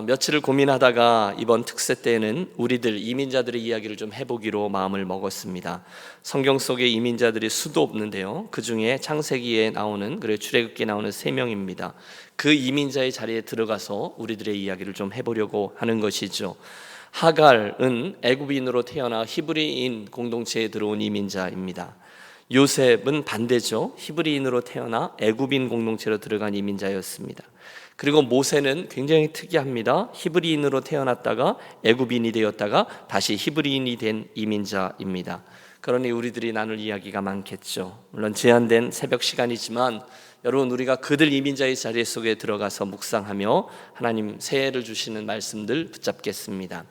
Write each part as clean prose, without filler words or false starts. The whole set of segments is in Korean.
며칠을 고민하다가 이번 특세 때에는 우리들 이민자들의 이야기를 좀 해보기로 마음을 먹었습니다. 성경 속에 이민자들이 수도 없는데요, 그 중에 창세기에 나오는, 그리고 출애굽기에 나오는 3명입니다. 그 이민자의 자리에 들어가서 우리들의 이야기를 좀 해보려고 하는 것이죠. 하갈은 애굽인으로 태어나 히브리인 공동체에 들어온 이민자입니다. 요셉은 반대죠. 히브리인으로 태어나 애굽인 공동체로 들어간 이민자였습니다. 그리고 모세는 굉장히 특이합니다. 히브리인으로 태어났다가 애굽인이 되었다가 다시 히브리인이 된 이민자입니다. 그러니 우리들이 나눌 이야기가 많겠죠. 물론 제한된 새벽 시간이지만 여러분, 우리가 그들 이민자의 자리 속에 들어가서 묵상하며 하나님 새해를 주시는 말씀들 붙잡겠습니다.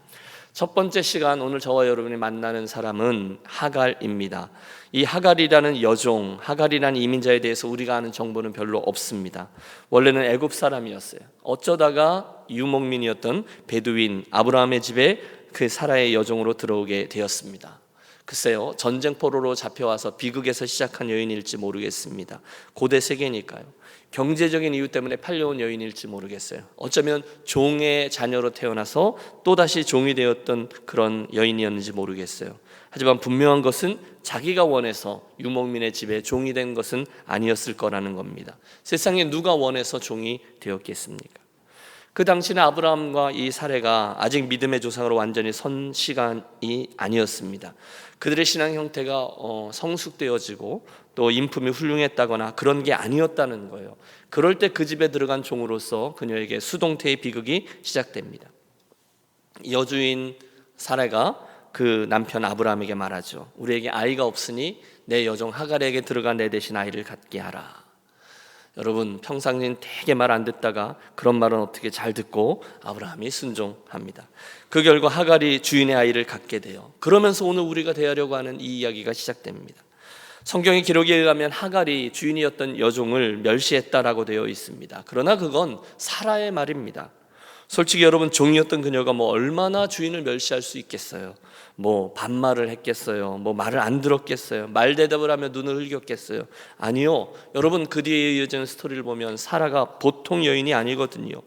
첫 번째 시간, 오늘 저와 여러분이 만나는 사람은 하갈입니다. 이 하갈이라는 여종, 하갈이라는 이민자에 대해서 우리가 아는 정보는 별로 없습니다. 원래는 애굽 사람이었어요. 어쩌다가 유목민이었던 베두인 아브라함의 집에 그 사라의 여종으로 들어오게 되었습니다. 글쎄요, 전쟁포로로 잡혀와서 비극에서 시작한 여인일지 모르겠습니다. 고대 세계니까요. 경제적인 이유 때문에 팔려온 여인일지 모르겠어요. 어쩌면 종의 자녀로 태어나서 또다시 종이 되었던 그런 여인이었는지 모르겠어요. 하지만 분명한 것은 자기가 원해서 유목민의 집에 종이 된 것은 아니었을 거라는 겁니다. 세상에 누가 원해서 종이 되었겠습니까? 그 당시는 아브라함과 이 사례가 아직 믿음의 조상으로 완전히 선 시간이 아니었습니다. 그들의 신앙 형태가 성숙되어지고 또 인품이 훌륭했다거나 그런 게 아니었다는 거예요. 그럴 때 그 집에 들어간 종으로서 그녀에게 수동태의 비극이 시작됩니다. 여주인 사례가 그 남편 아브라함에게 말하죠. 우리에게 아이가 없으니 내 여종 하갈에게 들어가 내 대신 아이를 갖게 하라. 여러분, 평상시엔 되게 말 안 듣다가 그런 말은 어떻게 잘 듣고 아브라함이 순종합니다. 그 결과 하갈이 주인의 아이를 갖게 돼요. 그러면서 오늘 우리가 대하려고 하는 이 이야기가 시작됩니다. 성경의 기록에 의하면 하갈이 주인이었던 여종을 멸시했다라고 되어 있습니다. 그러나 그건 사라의 말입니다. 솔직히 여러분, 종이었던 그녀가 얼마나 주인을 멸시할 수 있겠어요? 반말을 했겠어요? 말을 안 들었겠어요? 말대답을 하며 눈을 흘겼겠어요? 아니요. 여러분, 그 뒤에 이어지는 스토리를 보면 사라가 보통 여인이 아니거든요.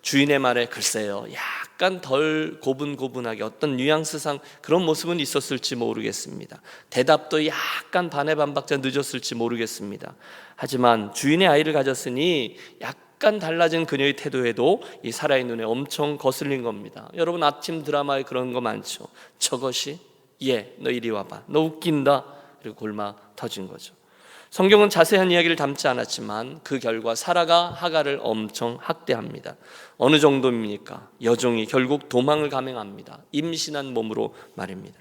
주인의 말에 글쎄요, 약간 덜 고분고분하게 어떤 뉘앙스상 그런 모습은 있었을지 모르겠습니다. 대답도 약간 반의 반박자 늦었을지 모르겠습니다. 하지만 주인의 아이를 가졌으니 약간 달라진 그녀의 태도에도 이 사라의 눈에 엄청 거슬린 겁니다. 여러분, 아침 드라마에 그런 거 많죠. 저것이 너 이리 와봐, 너 웃긴다. 그리고 골마 터진 거죠. 성경은 자세한 이야기를 담지 않았지만 그 결과 사라가 하갈을 엄청 학대합니다. 어느 정도입니까? 여종이 결국 도망을 감행합니다. 임신한 몸으로 말입니다.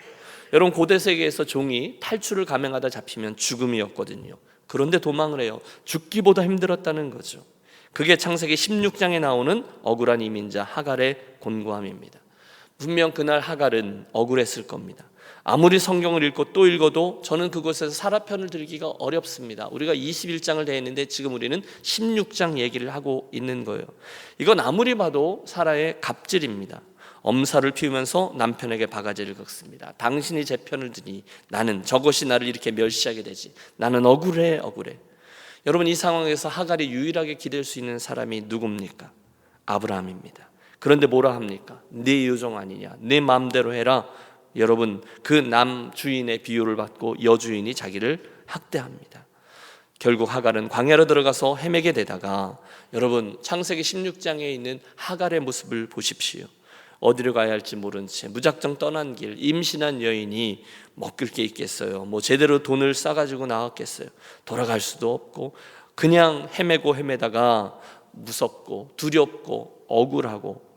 여러분, 고대 세계에서 종이 탈출을 감행하다 잡히면 죽음이었거든요. 그런데 도망을 해요. 죽기보다 힘들었다는 거죠. 그게 창세기 16장에 나오는 억울한 이민자 하갈의 곤고함입니다. 분명 그날 하갈은 억울했을 겁니다. 아무리 성경을 읽고 또 읽어도 저는 그곳에서 사라 편을 들기가 어렵습니다. 우리가 21장을 대했는데 지금 우리는 16장 얘기를 하고 있는 거예요. 이건 아무리 봐도 사라의 갑질입니다. 엄살을 피우면서 남편에게 바가지를 긁습니다. 당신이 제 편을 드니 나는 저것이 나를 이렇게 멸시하게 되지. 나는 억울해. 여러분, 이 상황에서 하갈이 유일하게 기댈 수 있는 사람이 누굽니까? 아브라함입니다. 그런데 뭐라 합니까? 네 여종 아니냐, 내 마음대로 해라. 여러분, 그 남 주인의 비유를 받고 여주인이 자기를 학대합니다. 결국 하갈은 광야로 들어가서 헤매게 되다가, 여러분, 창세기 16장에 있는 하갈의 모습을 보십시오. 어디로 가야 할지 모른 채 무작정 떠난 길, 임신한 여인이 먹을 게 있겠어요? 제대로 돈을 싸가지고 나왔겠어요? 돌아갈 수도 없고 그냥 헤매다가 무섭고 두렵고 억울하고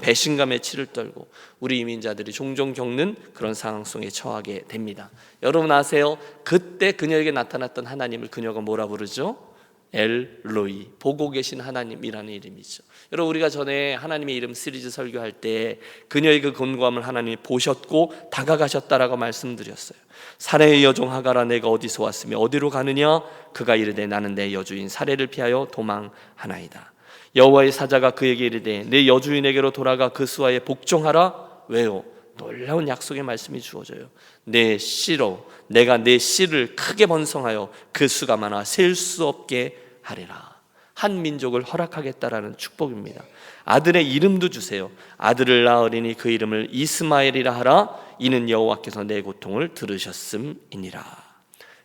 배신감에 치를 떨고 우리 이민자들이 종종 겪는 그런 상황 속에 처하게 됩니다. 여러분 아세요? 그때 그녀에게 나타났던 하나님을 그녀가 뭐라 부르죠? 엘로이, 보고 계신 하나님이라는 이름이죠. 여러분, 우리가 전에 하나님의 이름 시리즈 설교할 때 그녀의 그 곤고함을 하나님이 보셨고 다가가셨다라고 말씀드렸어요. 사레의 여종 하갈아, 내가 어디서 왔으며 어디로 가느냐? 그가 이르되 나는 내 여주인 사레를 피하여 도망하나이다. 여호와의 사자가 그에게 이르되 내 여주인에게로 돌아가 그 수하에 복종하라. 왜요? 놀라운 약속의 말씀이 주어져요. 내 씨로 내가 내 씨를 크게 번성하여 그 수가 많아 셀 수 없게 하리라. 한 민족을 허락하겠다라는 축복입니다. 아들의 이름도 주세요. 아들을 낳으리니 그 이름을 이스마엘이라 하라. 이는 여호와께서 내 고통을 들으셨음이니라.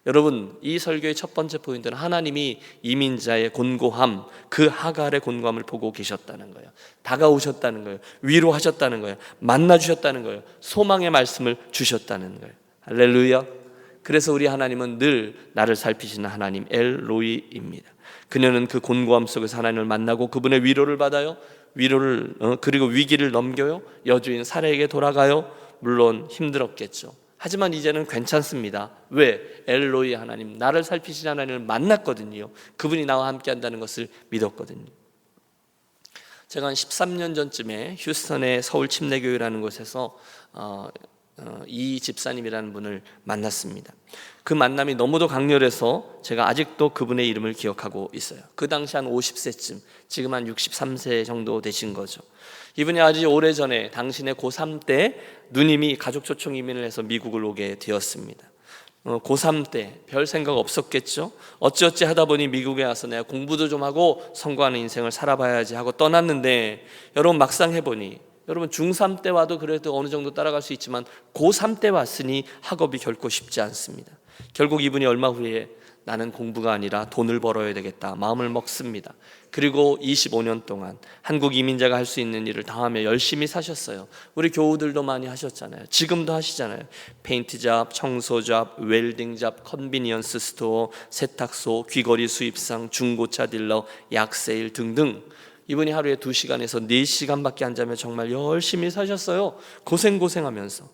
여러분, 이 설교의 첫 번째 포인트는 하나님이 이민자의 곤고함, 그 하갈의 곤고함을 보고 계셨다는 거예요. 다가오셨다는 거예요. 위로하셨다는 거예요. 만나주셨다는 거예요. 소망의 말씀을 주셨다는 거예요. 할렐루야. 그래서 우리 하나님은 늘 나를 살피시는 하나님 엘로이입니다. 그녀는 그 곤고함 속에서 하나님을 만나고 그분의 위로를 받아요. 그리고 위기를 넘겨요. 여주인 사라에게 돌아가요. 물론 힘들었겠죠. 하지만 이제는 괜찮습니다. 왜? 엘로이 하나님, 나를 살피신 하나님을 만났거든요. 그분이 나와 함께 한다는 것을 믿었거든요. 제가 한 13년 전쯤에 휴스턴의 서울 침례교회라는 곳에서 이 집사님이라는 분을 만났습니다. 그 만남이 너무도 강렬해서 제가 아직도 그분의 이름을 기억하고 있어요. 그 당시 한 50세쯤, 지금 한 63세 정도 되신 거죠. 이분이 아주 오래전에 당신의 고3 때 누님이 가족 초청 이민을 해서 미국을 오게 되었습니다. 고3 때 별 생각 없었겠죠. 어찌어찌 하다 보니 미국에 와서 내가 공부도 좀 하고 성공하는 인생을 살아봐야지 하고 떠났는데, 여러분 막상 해보니, 여러분 중3 때 와도 그래도 어느 정도 따라갈 수 있지만 고3 때 왔으니 학업이 결코 쉽지 않습니다. 결국 이분이 얼마 후에 나는 공부가 아니라 돈을 벌어야 되겠다 마음을 먹습니다. 그리고 25년 동안 한국 이민자가 할 수 있는 일을 다 하며 열심히 사셨어요. 우리 교우들도 많이 하셨잖아요. 지금도 하시잖아요. 페인트 잡, 청소 잡, 웰딩 잡, 컨비니언스 스토어, 세탁소, 귀걸이 수입상, 중고차 딜러, 약세일 등등. 이분이 하루에 2시간에서 4시간밖에 안 자며 정말 열심히 사셨어요. 고생하면서.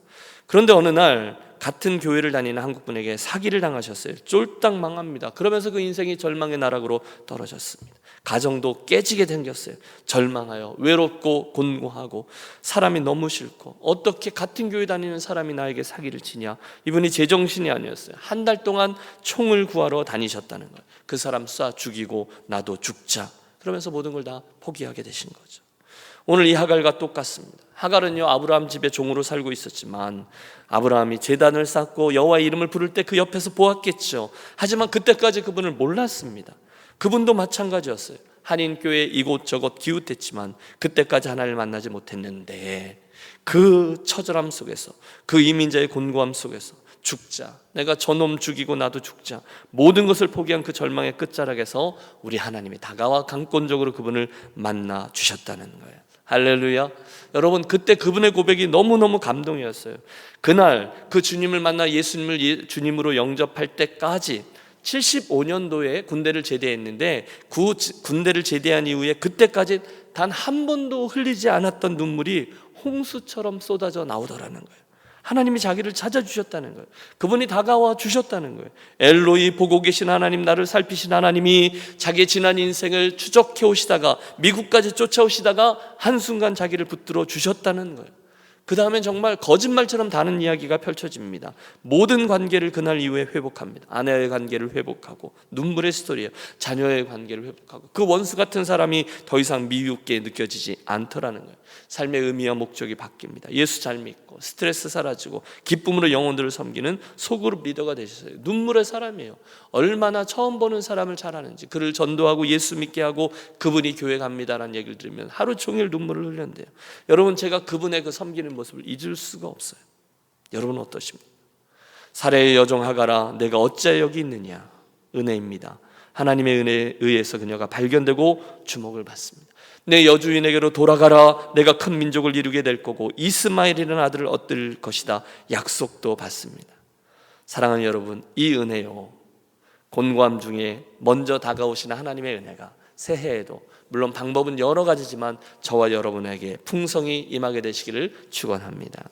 그런데 어느 날 같은 교회를 다니는 한국분에게 사기를 당하셨어요. 쫄딱 망합니다. 그러면서 그 인생이 절망의 나락으로 떨어졌습니다. 가정도 깨지게 생겼어요. 절망하여 외롭고 곤고하고 사람이 너무 싫고, 어떻게 같은 교회 다니는 사람이 나에게 사기를 치냐. 이분이 제정신이 아니었어요. 한 달 동안 총을 구하러 다니셨다는 거예요. 그 사람 쏴 죽이고 나도 죽자. 그러면서 모든 걸 다 포기하게 되신 거죠. 오늘 이 하갈과 똑같습니다. 하갈은요, 아브라함 집에 종으로 살고 있었지만 아브라함이 제단을 쌓고 여호와의 이름을 부를 때 그 옆에서 보았겠죠. 하지만 그때까지 그분을 몰랐습니다. 그분도 마찬가지였어요. 한인교회 이곳저곳 기웃했지만 그때까지 하나님을 만나지 못했는데, 그 처절함 속에서, 그 이민자의 곤고함 속에서 죽자, 내가 저놈 죽이고 나도 죽자, 모든 것을 포기한 그 절망의 끝자락에서 우리 하나님이 다가와 강권적으로 그분을 만나 주셨다는 거예요. 할렐루야. 여러분, 그때 그분의 고백이 너무너무 감동이었어요. 그날 그 주님을 만나 예수님을 주님으로 영접할 때까지 75년도에 군대를 제대했는데, 그 군대를 제대한 이후에 그때까지 단 한 번도 흘리지 않았던 눈물이 홍수처럼 쏟아져 나오더라는 거예요. 하나님이 자기를 찾아주셨다는 거예요. 그분이 다가와 주셨다는 거예요. 엘로이, 보고 계신 하나님, 나를 살피신 하나님이 자기의 지난 인생을 추적해 오시다가 미국까지 쫓아오시다가 한순간 자기를 붙들어 주셨다는 거예요. 그 다음엔 정말 거짓말처럼 다른 이야기가 펼쳐집니다. 모든 관계를 그날 이후에 회복합니다. 아내의 관계를 회복하고, 눈물의 스토리예요. 자녀의 관계를 회복하고, 그 원수 같은 사람이 더 이상 미흡게 느껴지지 않더라는 거예요. 삶의 의미와 목적이 바뀝니다. 예수 잘 믿고 스트레스 사라지고 기쁨으로 영혼들을 섬기는 소그룹 리더가 되셨어요. 눈물의 사람이에요. 얼마나 처음 보는 사람을 잘 아는지, 그를 전도하고 예수 믿게 하고 그분이 교회 갑니다라는 얘기를 들으면 하루 종일 눈물을 흘렸는데요. 여러분, 제가 그분의 그 섬기는 모습을 잊을 수가 없어요. 여러분 어떠십니까? 사례의 여종 하갈아, 내가 어찌 여기 있느냐. 은혜입니다. 하나님의 은혜에 의해서 그녀가 발견되고 주목을 받습니다. 내 여주인에게로 돌아가라. 내가 큰 민족을 이루게 될 거고 이스마엘이라는 아들을 얻을 것이다. 약속도 받습니다. 사랑하는 여러분, 이 은혜요, 곤고함 중에 먼저 다가오시는 하나님의 은혜가 새해에도, 물론 방법은 여러 가지지만 저와 여러분에게 풍성히 임하게 되시기를 축원합니다.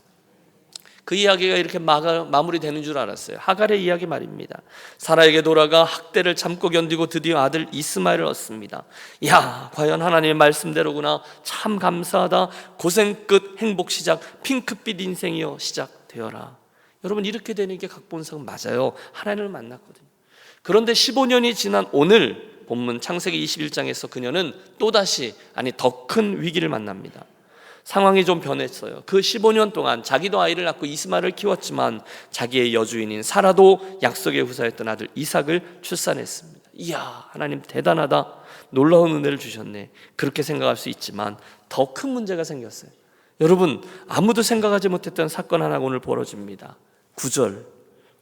그 이야기가 이렇게 마무리되는 줄 알았어요. 하갈의 이야기 말입니다. 사라에게 돌아가 학대를 참고 견디고 드디어 아들 이스마엘을 얻습니다. 야, 과연 하나님의 말씀대로구나. 참 감사하다. 고생 끝 행복 시작. 핑크빛 인생이여 시작되어라. 여러분, 이렇게 되는 게 각본상 맞아요. 하나님을 만났거든요. 그런데 15년이 지난 오늘 본문 창세기 21장에서 그녀는 또다시, 더 큰 위기를 만납니다. 상황이 좀 변했어요. 그 15년 동안 자기도 아이를 낳고 이스마엘을 키웠지만 자기의 여주인인 사라도 약속의 후사였던 아들 이삭을 출산했습니다. 이야, 하나님 대단하다, 놀라운 은혜를 주셨네, 그렇게 생각할 수 있지만 더 큰 문제가 생겼어요. 여러분, 아무도 생각하지 못했던 사건 하나가 오늘 벌어집니다. 9절,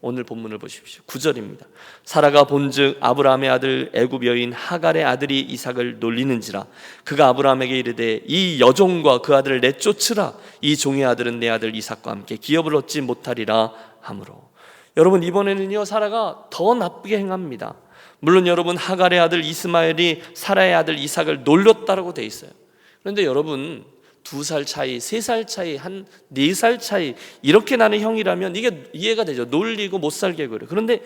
오늘 본문을 보십시오. 9절입니다. 사라가 본즉 아브라함의 아들 애굽 여인 하갈의 아들이 이삭을 놀리는지라 그가 아브라함에게 이르되 이 여종과 그 아들을 내쫓으라. 이 종의 아들은 내 아들 이삭과 함께 기업을 얻지 못하리라 하므로. 여러분, 이번에는요 사라가 더 나쁘게 행합니다. 물론 여러분, 하갈의 아들 이스마엘이 사라의 아들 이삭을 놀렸다라고 돼 있어요. 그런데 여러분, 2살 차이, 3살 차이, 한 4살 차이 이렇게 나는 형이라면 이게 이해가 되죠. 놀리고 못 살게 그래. 그런데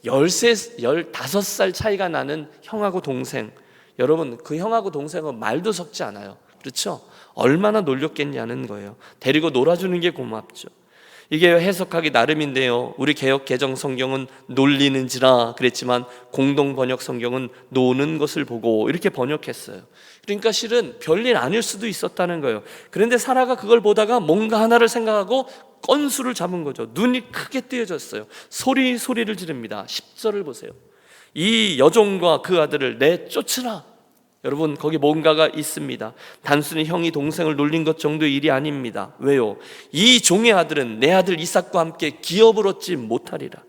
15살 차이가 나는 형하고 동생, 여러분 그 형하고 동생은 말도 섞지 않아요. 그렇죠? 얼마나 놀렸겠냐는 거예요. 데리고 놀아주는 게 고맙죠. 이게 해석하기 나름인데요, 우리 개역 개정 성경은 놀리는지라 그랬지만 공동 번역 성경은 노는 것을 보고 이렇게 번역했어요. 그러니까 실은 별일 아닐 수도 있었다는 거예요. 그런데 사라가 그걸 보다가 뭔가 하나를 생각하고 건수를 잡은 거죠. 눈이 크게 뜨여졌어요. 소리를 지릅니다. 10절을 보세요. 이 여종과 그 아들을 내쫓으라. 여러분, 거기 뭔가가 있습니다. 단순히 형이 동생을 놀린 것 정도의 일이 아닙니다. 왜요? 이 종의 아들은 내 아들 이삭과 함께 기업을 얻지 못하리라.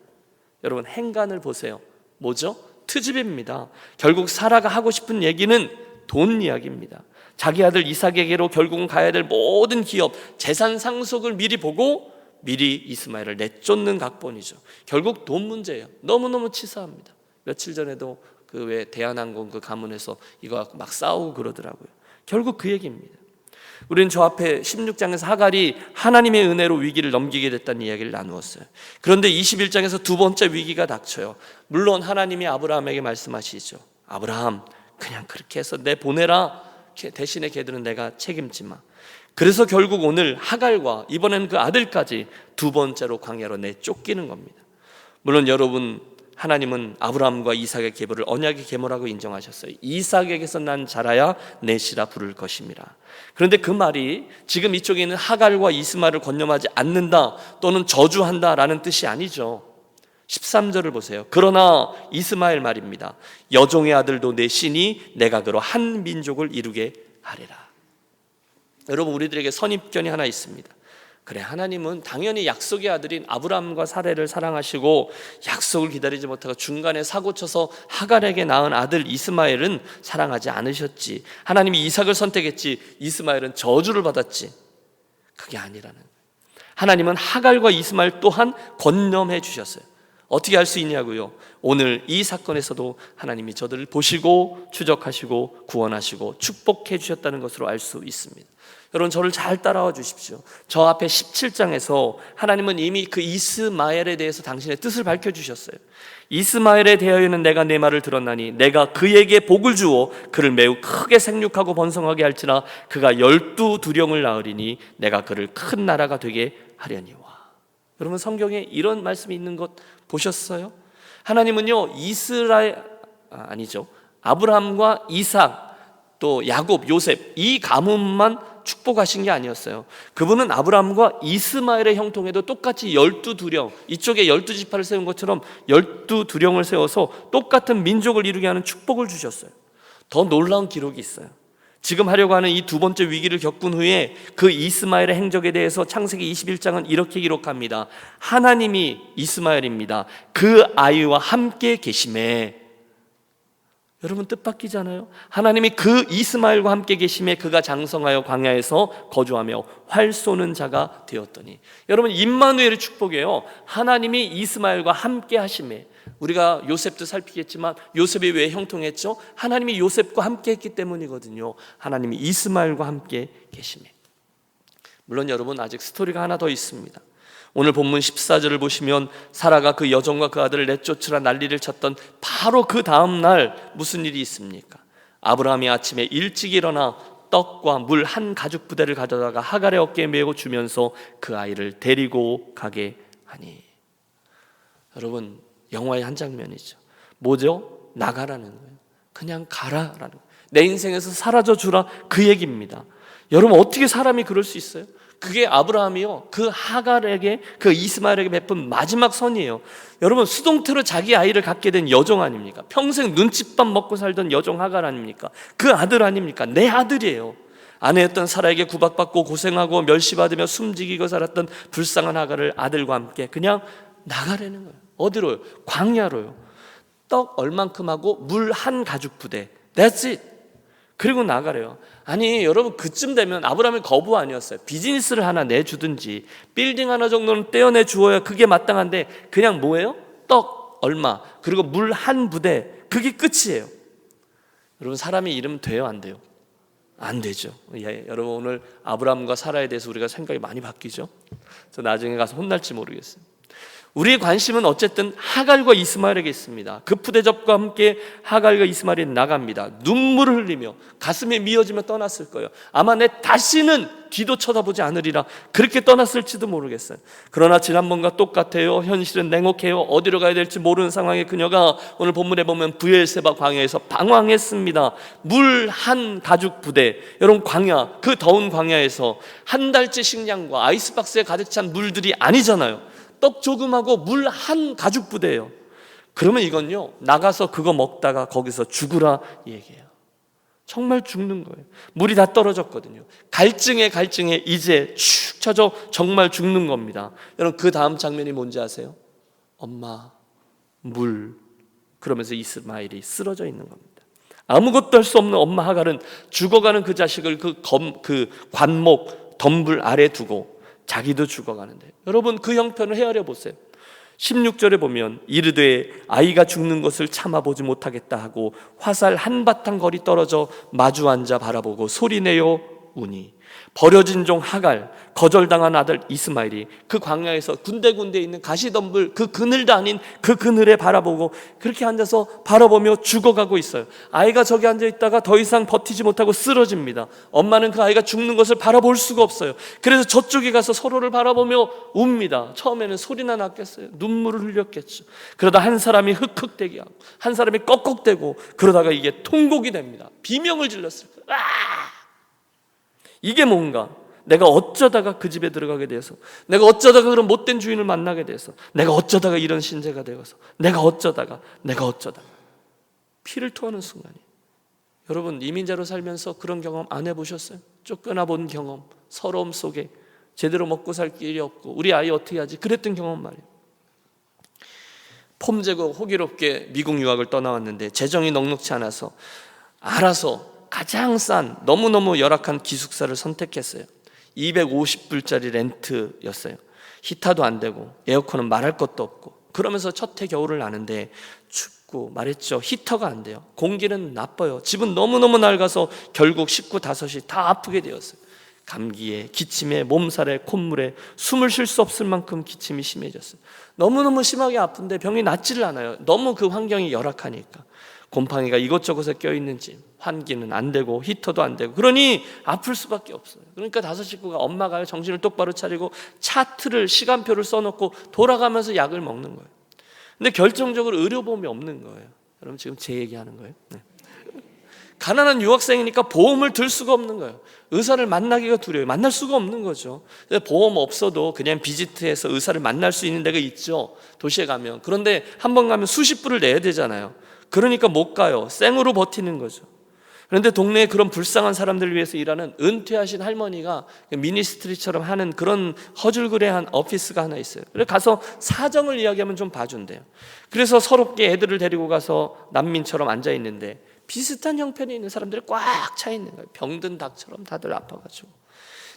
여러분, 행간을 보세요. 뭐죠? 트집입니다. 결국 사라가 하고 싶은 얘기는 돈 이야기입니다. 자기 아들 이삭에게로 결국은 가야 될 모든 기업, 재산 상속을 미리 보고 미리 이스마엘을 내쫓는 각본이죠. 결국 돈 문제예요. 너무너무 치사합니다. 며칠 전에도 그 왜 대한항공 그 가문에서 이거 갖고 막 싸우고 그러더라고요. 결국 그 얘기입니다. 우리는 저 앞에 16장에서 하갈이 하나님의 은혜로 위기를 넘기게 됐다는 이야기를 나누었어요. 그런데 21장에서 두 번째 위기가 닥쳐요. 물론 하나님이 아브라함에게 말씀하시죠. 아브라함, 그냥 그렇게 해서 내 보내라. 대신에 걔들은 내가 책임지마. 그래서 결국 오늘 하갈과 이번에는 그 아들까지 두 번째로 광야로 내쫓기는 겁니다. 물론 여러분, 하나님은 아브라함과 이삭의 계보를 언약의 계모라고 인정하셨어요. 이삭에게서 난 자라야 내 씨라 부를 것임이라. 그런데 그 말이 지금 이쪽에 있는 하갈과 이스마엘을 권념하지 않는다 또는 저주한다라는 뜻이 아니죠. 13절을 보세요. 그러나 이스마엘 말입니다. 여종의 아들도 내 씨니 내가 그로 한 민족을 이루게 하리라. 여러분, 우리들에게 선입견이 하나 있습니다. 그래, 하나님은 당연히 약속의 아들인 아브라함과 사레를 사랑하시고 약속을 기다리지 못하고 중간에 사고쳐서 하갈에게 낳은 아들 이스마엘은 사랑하지 않으셨지. 하나님이 이삭을 선택했지 이스마엘은 저주를 받았지. 그게 아니라는. 하나님은 하갈과 이스마엘 또한 권념해 주셨어요. 어떻게 알 수 있냐고요? 오늘 이 사건에서도 하나님이 저들을 보시고 추적하시고 구원하시고 축복해 주셨다는 것으로 알 수 있습니다. 여러분, 저를 잘 따라와 주십시오. 저 앞에 17장에서 하나님은 이미 그 이스마엘에 대해서 당신의 뜻을 밝혀주셨어요. 이스마엘에 대하여는 내가 내 말을 들었나니 내가 그에게 복을 주어 그를 매우 크게 생육하고 번성하게 할지라 그가 12두령을 낳으리니 내가 그를 큰 나라가 되게 하려니와. 여러분, 성경에 이런 말씀이 있는 것 보셨어요? 하나님은요 아브라함과 이삭 또 야곱, 요셉 이 가문만 축복하신 게 아니었어요. 그분은 아브라함과 이스마엘의 형통에도 똑같이 12두령, 이쪽에 12지파를 세운 것처럼 12두령을 세워서 똑같은 민족을 이루게 하는 축복을 주셨어요. 더 놀라운 기록이 있어요. 지금 하려고 하는 이 두 번째 위기를 겪은 후에 그 이스마엘의 행적에 대해서 창세기 21장은 이렇게 기록합니다. 하나님이 이스마엘입니다. 그 아이와 함께 계심에. 여러분, 뜻밖이잖아요. 하나님이 그 이스마엘과 함께 계심에 그가 장성하여 광야에서 거주하며 활 쏘는 자가 되었더니. 여러분, 임마누엘의 축복이에요. 하나님이 이스마엘과 함께 하심에. 우리가 요셉도 살피겠지만 요셉이 왜 형통했죠? 하나님이 요셉과 함께 했기 때문이거든요. 하나님이 이스마엘과 함께 계심에. 물론 여러분, 아직 스토리가 하나 더 있습니다. 오늘 본문 14절을 보시면 사라가 그 여종과 그 아들을 내쫓으라 난리를 쳤던 바로 그 다음 날 무슨 일이 있습니까? 아브라함이 아침에 일찍 일어나 떡과 물 한 가죽 부대를 가져다가 하갈의 어깨에 메고 주면서 그 아이를 데리고 가게 하니. 여러분, 영화의 한 장면이죠. 뭐죠? 나가라는 거예요. 그냥 가라라는 거예요. 내 인생에서 사라져 주라, 그 얘기입니다. 여러분, 어떻게 사람이 그럴 수 있어요? 그게 아브라함이요, 그 하갈에게, 그 이스마엘에게 베푼 마지막 선이에요. 여러분, 수동태로 자기 아이를 갖게 된 여종 아닙니까? 평생 눈칫밥 먹고 살던 여종 하갈 아닙니까? 그 아들 아닙니까? 내 아들이에요. 아내였던 사라에게 구박받고 고생하고 멸시받으며 숨지기고 살았던 불쌍한 하갈을 아들과 함께 그냥 나가라는 거예요. 어디로요? 광야로요. 떡 얼만큼 하고 물 한 가죽 부대, That's it. 그리고 나가래요. 아니 여러분, 그쯤 되면 아브라함의 거부 아니었어요. 비즈니스를 하나 내주든지 빌딩 하나 정도는 떼어내 주어야 그게 마땅한데 그냥 뭐예요? 떡 얼마, 그리고 물 한 부대, 그게 끝이에요. 여러분, 사람이 이러면 돼요, 안 돼요? 안 되죠. 예, 여러분, 오늘 아브라함과 사라에 대해서 우리가 생각이 많이 바뀌죠. 저 나중에 가서 혼날지 모르겠어요. 우리의 관심은 어쨌든 하갈과 이스마엘에게 있습니다. 그 푸대접과 함께 하갈과 이스마엘이 나갑니다. 눈물을 흘리며 가슴에 미어지며 떠났을 거예요. 아마 내 다시는 뒤도 쳐다보지 않으리라, 그렇게 떠났을지도 모르겠어요. 그러나 지난번과 똑같아요. 현실은 냉혹해요. 어디로 가야 될지 모르는 상황에 그녀가 오늘 본문에 보면 브엘세바 광야에서 방황했습니다. 물 한 가죽 부대, 여러분, 광야, 그 더운 광야에서 한 달째 식량과 아이스박스에 가득 찬 물들이 아니잖아요. 떡 조금하고 물 한 가죽 부대예요. 그러면 이건요, 나가서 그거 먹다가 거기서 죽으라 얘기해요. 정말 죽는 거예요. 물이 다 떨어졌거든요. 갈증에 이제 축 처져 정말 죽는 겁니다. 여러분, 그 다음 장면이 뭔지 아세요? 엄마, 물, 그러면서 이스마엘이 쓰러져 있는 겁니다. 아무것도 할 수 없는 엄마 하갈은 죽어가는 그 자식을 그 관목 덤불 아래 두고 자기도 죽어가는데, 여러분, 그 형편을 헤아려 보세요. 16절에 보면 이르되 아이가 죽는 것을 참아보지 못하겠다 하고 화살 한바탕 거리 떨어져 마주 앉아 바라보고 소리내어 우니, 버려진 종 하갈, 거절당한 아들 이스마엘이 그 광야에서 군데군데 있는 가시덤불, 그 그늘도 아닌 그 그늘에 바라보고 그렇게 앉아서 바라보며 죽어가고 있어요. 아이가 저기 앉아 있다가 더 이상 버티지 못하고 쓰러집니다. 엄마는 그 아이가 죽는 것을 바라볼 수가 없어요. 그래서 저쪽에 가서 서로를 바라보며 웁니다. 처음에는 소리나 났겠어요. 눈물을 흘렸겠죠. 그러다 한 사람이 흑흑대기 하고 한 사람이 꺽꺽대고, 그러다가 이게 통곡이 됩니다. 비명을 질렀을 거예요. 이게 뭔가, 내가 어쩌다가 그 집에 들어가게 돼서, 내가 어쩌다가 그런 못된 주인을 만나게 돼서, 내가 어쩌다가 이런 신세가 되어서, 내가 어쩌다가 피를 토하는 순간이. 여러분, 이민자로 살면서 그런 경험 안 해보셨어요? 쫓겨나 본 경험, 서러움 속에 제대로 먹고 살 길이 없고 우리 아이 어떻게 하지? 그랬던 경험 말이에요. 폼제고 호기롭게 미국 유학을 떠나왔는데 재정이 넉넉치 않아서 알아서 가장 싼 너무너무 열악한 기숙사를 선택했어요. 250불짜리 렌트였어요. 히터도 안 되고 에어컨은 말할 것도 없고, 그러면서 첫해 겨울을 나는데 춥고 말했죠. 히터가 안 돼요. 공기는 나빠요. 집은 너무너무 낡아서 결국 식구 5이 다 아프게 되었어요. 감기에, 기침에, 몸살에, 콧물에 숨을 쉴 수 없을 만큼 기침이 심해졌어요. 너무너무 심하게 아픈데 병이 낫지를 않아요. 너무 그 환경이 열악하니까. 곰팡이가 이것저것에 껴있는 집, 환기는 안 되고 히터도 안 되고, 그러니 아플 수밖에 없어요. 그러니까 5 식구가 엄마가 정신을 똑바로 차리고 차트를, 시간표를 써놓고 돌아가면서 약을 먹는 거예요. 근데 결정적으로 의료보험이 없는 거예요. 여러분, 지금 제 얘기하는 거예요. 네. 가난한 유학생이니까 보험을 들 수가 없는 거예요. 의사를 만나기가 두려워요. 만날 수가 없는 거죠. 보험 없어도 그냥 비지트해서 의사를 만날 수 있는 데가 있죠, 도시에 가면. 그런데 한 번 가면 수십 불을 내야 되잖아요. 그러니까 못 가요. 생으로 버티는 거죠. 그런데 동네에 그런 불쌍한 사람들을 위해서 일하는 은퇴하신 할머니가 미니스트리처럼 하는 그런 허줄그레한 오피스가 하나 있어요. 그래서 가서 사정을 이야기하면 좀 봐준대요. 그래서 서럽게 애들을 데리고 가서 난민처럼 앉아있는데 비슷한 형편에 있는 사람들이 꽉 차 있는 거예요. 병든 닭처럼 다들 아파가지고.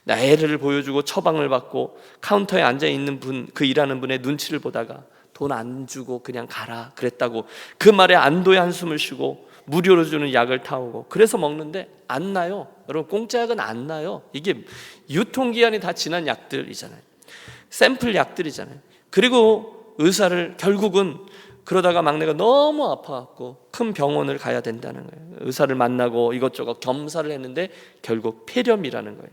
애를 보여주고 처방을 받고 카운터에 앉아있는 분, 그 일하는 분의 눈치를 보다가 돈 안 주고 그냥 가라 그랬다고 그 말에 안도의 한숨을 쉬고 무료로 주는 약을 타오고, 그래서 먹는데 안 나요. 여러분, 공짜 약은 안 나요. 이게 유통기한이 다 지난 약들이잖아요. 샘플 약들이잖아요. 그리고 의사를 결국은, 그러다가 막내가 너무 아파갖고 큰 병원을 가야 된다는 거예요. 의사를 만나고 이것저것 겸사를 했는데 결국 폐렴이라는 거예요.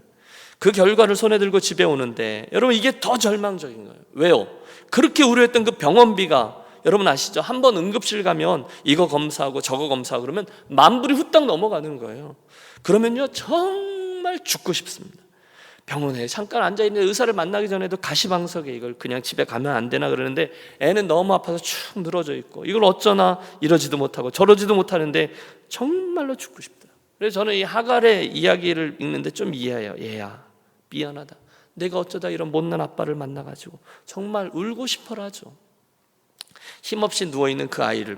그 결과를 손에 들고 집에 오는데, 여러분, 이게 더 절망적인 거예요. 왜요? 그렇게 우려했던 그 병원비가, 여러분 아시죠? 한 번 응급실 가면 이거 검사하고 저거 검사하고 그러면 10,000불이 후딱 넘어가는 거예요. 그러면요, 정말 죽고 싶습니다. 병원에 잠깐 앉아있는 의사를 만나기 전에도 가시방석에 이걸 그냥 집에 가면 안 되나 그러는데 애는 너무 아파서 축 늘어져 있고 이걸 어쩌나 이러지도 못하고 저러지도 못하는데 정말로 죽고 싶다. 그래서 저는 이 하갈의 이야기를 읽는데 좀 이해해요. 얘야 미안하다. 내가 어쩌다 이런 못난 아빠를 만나가지고 정말 울고 싶어라죠. 힘없이 누워있는 그 아이를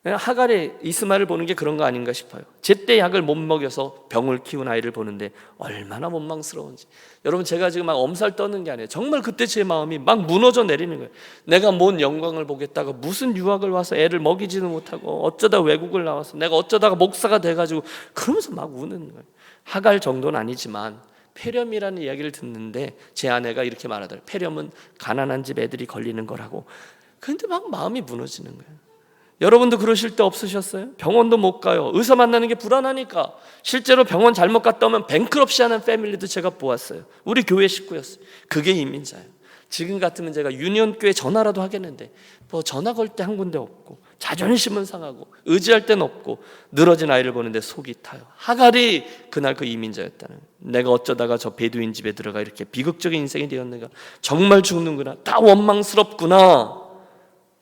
하갈의 이스마엘을 보는 게 그런 거 아닌가 싶어요. 제때 약을 못 먹여서 병을 키운 아이를 보는데 얼마나 원망스러운지. 여러분 제가 지금 막 엄살 떠는 게 아니에요. 정말 그때 제 마음이 막 무너져 내리는 거예요. 내가 뭔 영광을 보겠다가 무슨 유학을 와서 애를 먹이지도 못하고 어쩌다 외국을 나와서 내가 어쩌다가 목사가 돼가지고 그러면서 막 우는 거예요. 하갈 정도는 아니지만 폐렴이라는 이야기를 듣는데 제 아내가 이렇게 말하더라고요. 폐렴은 가난한 집 애들이 걸리는 거라고. 그런데 막 마음이 무너지는 거예요. 여러분도 그러실 때 없으셨어요? 병원도 못 가요. 의사 만나는 게 불안하니까. 실제로 병원 잘못 갔다 오면 뱅크럽시 하는 패밀리도 제가 보았어요. 우리 교회 식구였어요. 그게 이민자예요. 지금 같으면 제가 유니온교회 전화라도 하겠는데 뭐 전화 걸 때 한 군데 없고 자존심은 상하고 의지할 데는 없고 늘어진 아이를 보는데 속이 타요. 하갈이 그날 그 이민자였다는 거예요. 내가 어쩌다가 저 베두인 집에 들어가 이렇게 비극적인 인생이 되었는가. 정말 죽는구나. 다 원망스럽구나.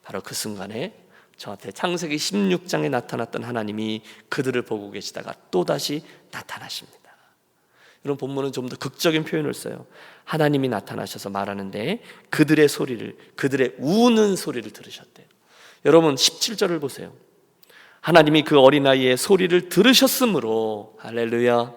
바로 그 순간에 저한테 창세기 16장에 나타났던 하나님이 그들을 보고 계시다가 또다시 나타나십니다. 이런 본문은 좀 더 극적인 표현을 써요. 하나님이 나타나셔서 말하는데 그들의 소리를, 그들의 우는 소리를 들으셨대요. 여러분 17절을 보세요. 하나님이 그 어린아이의 소리를 들으셨으므로, 할렐루야,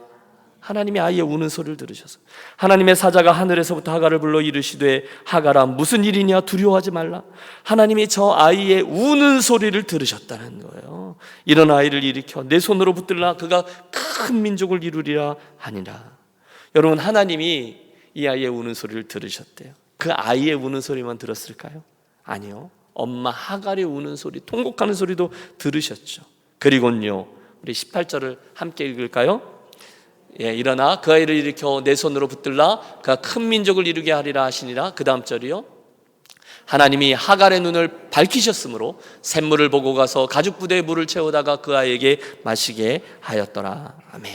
하나님이 아이의 우는 소리를 들으셔서 하나님의 사자가 하늘에서부터 하갈을 불러 이르시되 하갈아 무슨 일이냐 두려워하지 말라. 하나님이 저 아이의 우는 소리를 들으셨다는 거예요. 이런 아이를 일으켜 내 손으로 붙들라 그가 큰 민족을 이루리라 하니라. 여러분 하나님이 이 아이의 우는 소리를 들으셨대요. 그 아이의 우는 소리만 들었을까요? 아니요. 엄마 하갈이 우는 소리, 통곡하는 소리도 들으셨죠. 그리고는요 우리 18절을 함께 읽을까요? 일어나 그 아이를 일으켜 내 손으로 붙들라 그가 큰 민족을 이루게 하리라 하시니라. 그 다음 절이요. 하나님이 하갈의 눈을 밝히셨으므로 샘물을 보고 가서 가죽 부대에 물을 채우다가 그 아이에게 마시게 하였더라. 아멘.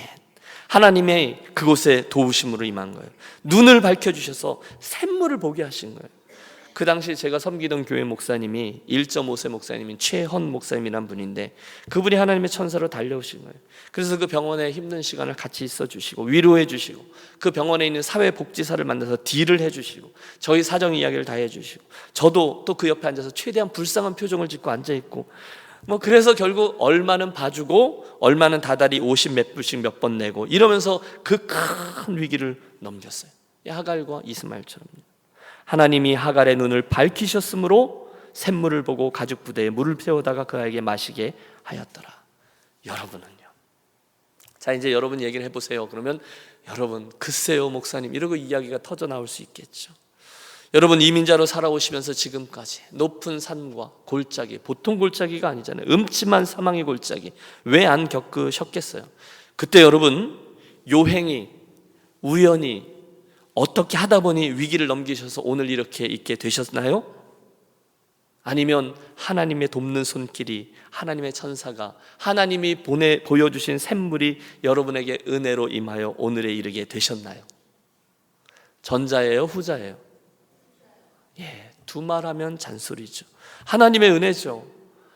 하나님의 그곳에 도우심으로 임한 거예요. 눈을 밝혀주셔서 샘물을 보게 하신 거예요. 그 당시 제가 섬기던 교회 목사님이 1.5세 목사님인 최헌 목사님이란 분인데 그분이 하나님의 천사로 달려오신 거예요. 그래서 그 병원에 힘든 시간을 같이 있어 주시고 위로해 주시고 그 병원에 있는 사회복지사를 만나서 딜을 해 주시고 저희 사정 이야기를 다 해 주시고 저도 또 그 옆에 앉아서 최대한 불쌍한 표정을 짓고 앉아 있고 그래서 결국 얼마는 봐주고 얼마는 다달이 50 몇 불씩 몇 번 내고 이러면서 그 큰 위기를 넘겼어요. 하갈과 이스마엘처럼. 하나님이 하갈의 눈을 밝히셨으므로 샘물을 보고 가죽 부대에 물을 채우다가 그 아이에게 마시게 하였더라. 여러분은요? 자 이제 여러분 얘기를 해보세요. 그러면 여러분 글쎄요 목사님 이러고 이야기가 터져 나올 수 있겠죠. 여러분 이민자로 살아오시면서 지금까지 높은 산과 골짜기, 보통 골짜기가 아니잖아요. 음침한 사망의 골짜기 왜 안 겪으셨겠어요? 그때 여러분 요행이 우연히 어떻게 하다 보니 위기를 넘기셔서 오늘 이렇게 있게 되셨나요? 아니면 하나님의 돕는 손길이, 하나님의 천사가, 하나님이 보여주신 샘물이 여러분에게 은혜로 임하여 오늘에 이르게 되셨나요? 전자예요, 후자예요? 두말하면 잔소리죠. 하나님의 은혜죠.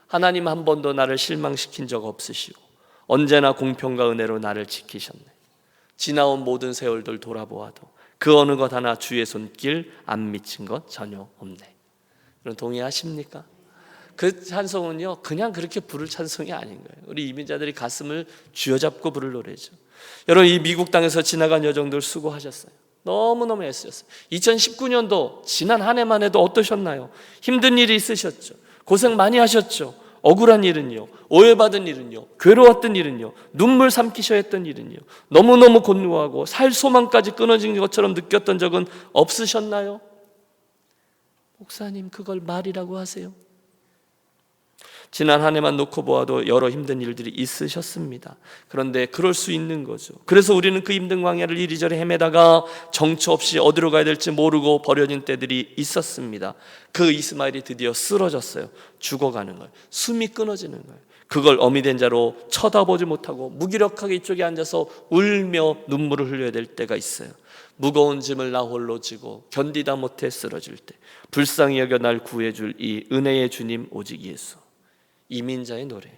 하나님 한 번도 나를 실망시킨 적 없으시고 언제나 공평과 은혜로 나를 지키셨네. 지나온 모든 세월들 돌아보아도 그 어느 것 하나 주의 손길 안 미친 것 전혀 없네. 여러분 동의하십니까? 그 찬송은요 그냥 그렇게 부를 찬송이 아닌 거예요. 우리 이민자들이 가슴을 쥐어잡고 부를 노래죠. 여러분 이 미국 땅에서 지나간 여정들 수고하셨어요. 너무너무 애쓰셨어요. 2019년도 지난 한 해만 해도 어떠셨나요? 힘든 일이 있으셨죠. 고생 많이 하셨죠. 억울한 일은요, 오해받은 일은요, 괴로웠던 일은요, 눈물 삼키셔야 했던 일은요, 너무너무 곤고하고 살 소망까지 끊어진 것처럼 느꼈던 적은 없으셨나요? 목사님 그걸 말이라고 하세요? 지난 한 해만 놓고 보아도 여러 힘든 일들이 있으셨습니다. 그런데 그럴 수 있는 거죠. 그래서 우리는 그 힘든 광야를 이리저리 헤매다가 정처 없이 어디로 가야 될지 모르고 버려진 때들이 있었습니다. 그 이스마엘이 드디어 쓰러졌어요. 죽어가는 거예요. 숨이 끊어지는 거예요. 그걸 어미된 자로 쳐다보지 못하고 무기력하게 이쪽에 앉아서 울며 눈물을 흘려야 될 때가 있어요. 무거운 짐을 나 홀로 지고 견디다 못해 쓰러질 때 불쌍히 여겨 날 구해줄 이 은혜의 주님 오직 예수. 이민자의 노래예요.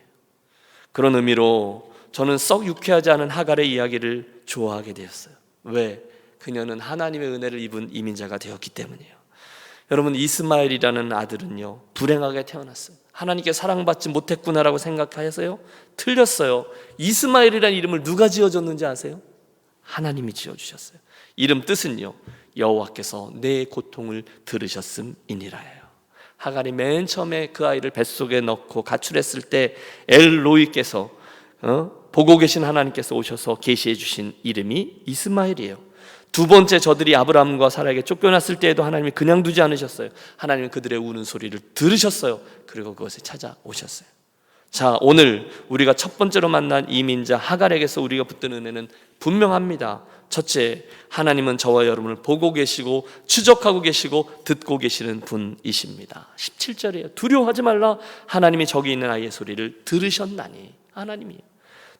그런 의미로 저는 썩 유쾌하지 않은 하갈의 이야기를 좋아하게 되었어요. 왜? 그녀는 하나님의 은혜를 입은 이민자가 되었기 때문이에요. 여러분, 이스마엘이라는 아들은요, 불행하게 태어났어요. 하나님께 사랑받지 못했구나라고 생각하세요? 틀렸어요. 이스마엘이라는 이름을 누가 지어줬는지 아세요? 하나님이 지어주셨어요. 이름 뜻은요, 여호와께서 내 고통을 들으셨음이니라예요. 하갈이 맨 처음에 그 아이를 뱃속에 넣고 가출했을 때 엘로이께서 보고 계신 하나님께서 오셔서 계시해 주신 이름이 이스마엘이에요. 두 번째, 저들이 아브라함과 사라에게 쫓겨났을 때에도 하나님이 그냥 두지 않으셨어요. 하나님은 그들의 우는 소리를 들으셨어요. 그리고 그것에 찾아오셨어요. 자, 오늘 우리가 첫 번째로 만난 이민자 하갈에게서 우리가 붙든 은혜는 분명합니다. 첫째, 하나님은 저와 여러분을 보고 계시고 추적하고 계시고 듣고 계시는 분이십니다. 17절이에요. 두려워하지 말라. 하나님이 저기 있는 아이의 소리를 들으셨나니. 하나님이에요.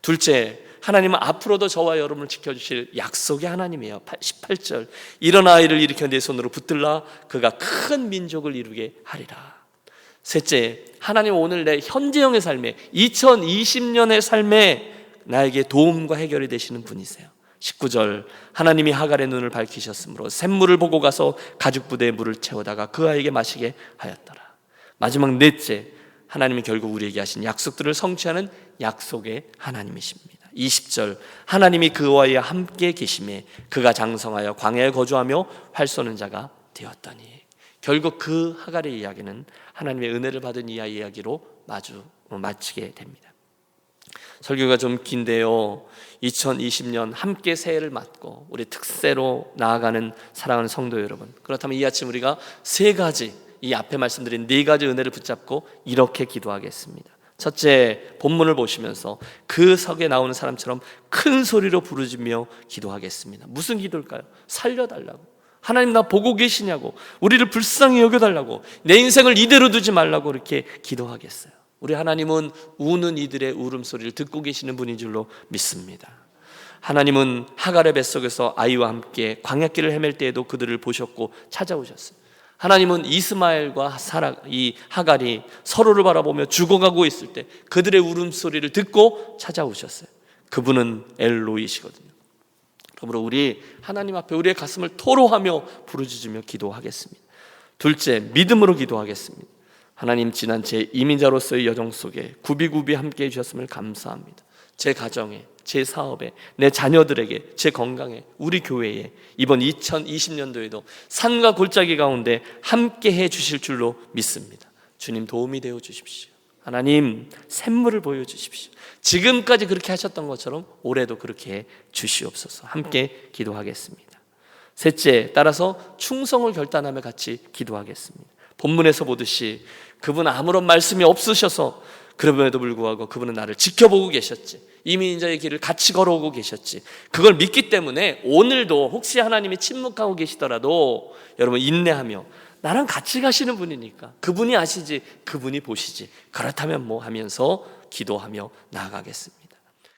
둘째, 하나님은 앞으로도 저와 여러분을 지켜주실 약속의 하나님이에요. 18절, 이런 아이를 일으켜 내 손으로 붙들라. 그가 큰 민족을 이루게 하리라. 셋째, 하나님 오늘 내 현재형의 삶에 2020년의 삶에 나에게 도움과 해결이 되시는 분이세요. 19절, 하나님이 하갈의 눈을 밝히셨으므로 샘물을 보고 가서 가죽 부대에 물을 채우다가 그 아이에게 마시게 하였더라. 마지막 넷째, 하나님이 결국 우리에게 하신 약속들을 성취하는 약속의 하나님이십니다. 20절, 하나님이 그와 함께 계심에 그가 장성하여 광야에 거주하며 활 쏘는 자가 되었더니. 결국 그 하갈의 이야기는 하나님의 은혜를 받은 이 아이 이야기로 마치게 됩니다. 설교가 좀 긴데요, 2020년 함께 새해를 맞고 우리 특세로 나아가는 사랑하는 성도 여러분, 그렇다면 이 아침 우리가 세 가지, 이 앞에 말씀드린 네 가지 은혜를 붙잡고 이렇게 기도하겠습니다. 첫째, 본문을 보시면서 그 석에 나오는 사람처럼 큰 소리로 부르짖며 기도하겠습니다. 무슨 기도일까요? 살려달라고. 하나님, 나 보고 계시냐고, 우리를 불쌍히 여겨달라고, 내 인생을 이대로 두지 말라고 이렇게 기도하겠어요. 우리 하나님은 우는 이들의 울음소리를 듣고 계시는 분인 줄로 믿습니다. 하나님은 하갈의 뱃속에서 아이와 함께 광야길을 헤맬 때에도 그들을 보셨고 찾아오셨어요. 하나님은 이스마엘과 이 하갈이 서로를 바라보며 죽어가고 있을 때 그들의 울음소리를 듣고 찾아오셨어요. 그분은 엘로이시거든요. 그러므로 우리 하나님 앞에 우리의 가슴을 토로하며 부르짖으며 기도하겠습니다. 둘째, 믿음으로 기도하겠습니다. 하나님, 지난 제 이민자로서의 여정 속에 굽이굽이 함께해 주셨음을 감사합니다. 제 가정에, 제 사업에, 내 자녀들에게, 제 건강에, 우리 교회에 이번 2020년도에도 산과 골짜기 가운데 함께해 주실 줄로 믿습니다. 주님, 도움이 되어 주십시오. 하나님, 샘물을 보여주십시오. 지금까지 그렇게 하셨던 것처럼 올해도 그렇게 해 주시옵소서. 함께 기도하겠습니다. 셋째, 따라서 충성을 결단하며 같이 기도하겠습니다. 본문에서 보듯이 그분 아무런 말씀이 없으셔서 그럼에도 불구하고 그분은 나를 지켜보고 계셨지, 이민자의 길을 같이 걸어오고 계셨지, 그걸 믿기 때문에 오늘도 혹시 하나님이 침묵하고 계시더라도 여러분 인내하며 나랑 같이 가시는 분이니까 그분이 아시지, 그분이 보시지, 그렇다면 뭐 하면서 기도하며 나아가겠습니다.